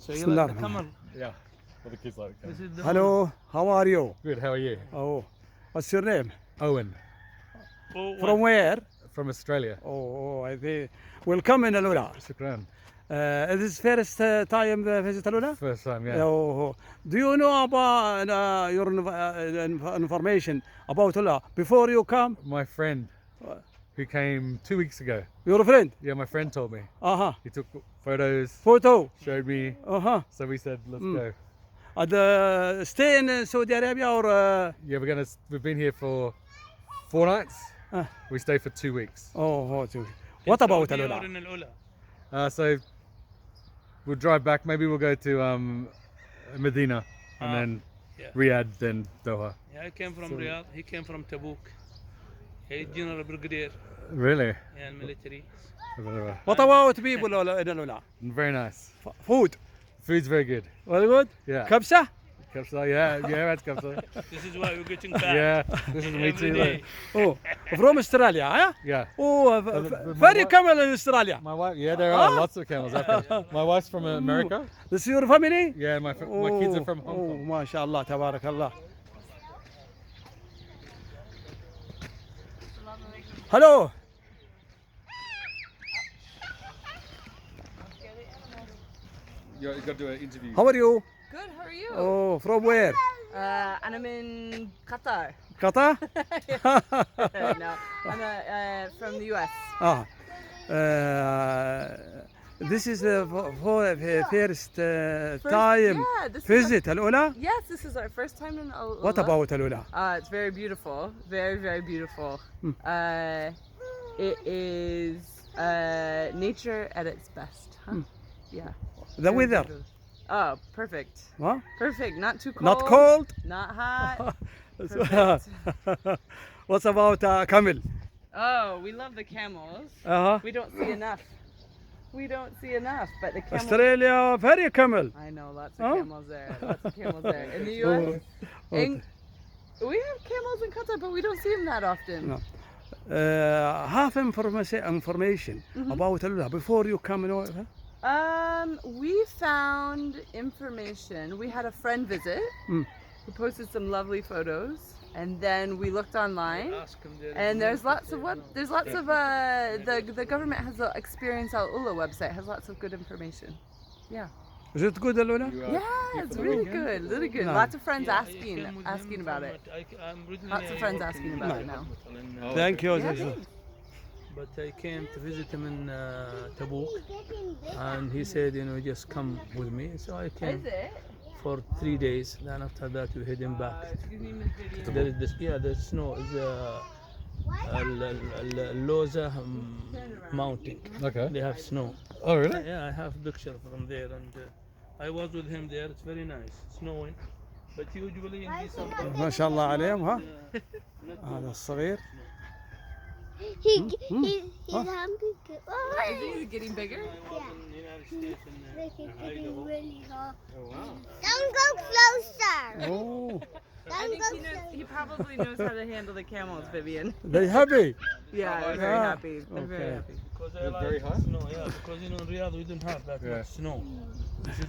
So you Bismillah. like the camel? Yeah. Well, the kids like it. This is the Hello, how are you? Good. How are you? Oh, what's your name? Owen Oh, From where? from Australia. Oh, I think. Welcome in Alula. Shukran. This is first time visit Alula? First time, yeah. Oh, do you know about your information about Alula before you come? My friend who came 2 weeks ago. Your friend? Yeah, my friend told me. Uh-huh. He took photos, Photo? showed me. Uh-huh. So we said, let's go. And stay in Saudi Arabia or? Yeah, we've been here for 4 nights. Uh. We stay for 2 weeks. What about Saudi or Alula? in Al-Ula? So we'll drive back. Maybe we'll go to Medina and then yeah. Riyadh, then Doha. Yeah, I came from Riyadh. He came from Tabuk. He's General Brigadier Really? and military. What about people in Alula? Very nice. Food? Food's very good. Very good? Yeah. Kabsa? Kapsa, yeah, that's kapsa. This is why we're getting fat. Yeah, this is me Every too. day. Oh, from Australia, huh? Yeah. Oh, my very wife- camel in Australia. My wife, yeah, there are lots of camels out there. My wife's from America. This is your family? Yeah, my kids are from Hong Oh, Kong. mashallah, tabarakallah. Hello. You got to do an interview. How are you? Good, how are you? Oh, from where? I'm in Qatar. Qatar? No, I'm from the US. Ah. This is the first time yeah, this is visit Alula? Yes, this is our first time in Alula. What about Alula? It's very beautiful. Very, very beautiful. It is nature at its best. Huh? Yeah. The Very weather? beautiful. Oh, perfect. Huh? Perfect. Not too cold. Not cold? Not hot. Perfect. What about camel? Oh, we love the camels. Uh-huh. We don't see enough. We don't see enough, but the camels. Australia, very camel. I know, lots Huh? of camels there. Lots of camels there. In the US, and we have camels in Qatar, but we don't see them that often. No. Half information about Alula before you come. We found information. We had a friend visit who posted some lovely photos, and then we looked online. Ask him there. And there's lots of the government has the Experience Alula website has lots of good information. Yeah. Is it good, Alula? Yeah, it's really good, really good. No. Lots of friends Yeah, I asking came with him about from it. I'm originally Lots of I friends work asking in about it now. hospital in, Thank you. Yeah, thanks. But I came to visit him in Tabuk, and he said, just come with me. So I came Is it? for 3 days. Then after that, we're heading back. There is this, the snow is Loza mountain. Okay. They have snow. Oh, really? Yeah, I have picture from there, and I was with him there. It's very nice, snowing. But usually in December. ما شاء الله عليهم ها هذا الصغير He's hungry. Is it getting bigger? I was in the United States in Look, it's getting Idaho. really hot. Oh, wow. Don't go closer. oh I think Don't go he probably knows how to handle the camels, Vivian. they happy Yeah, they're very Yeah. happy. They're very Okay. happy. Because I It's like very hot? snow, yeah. Because in Riyadh we didn't have that Yeah. much snow. This is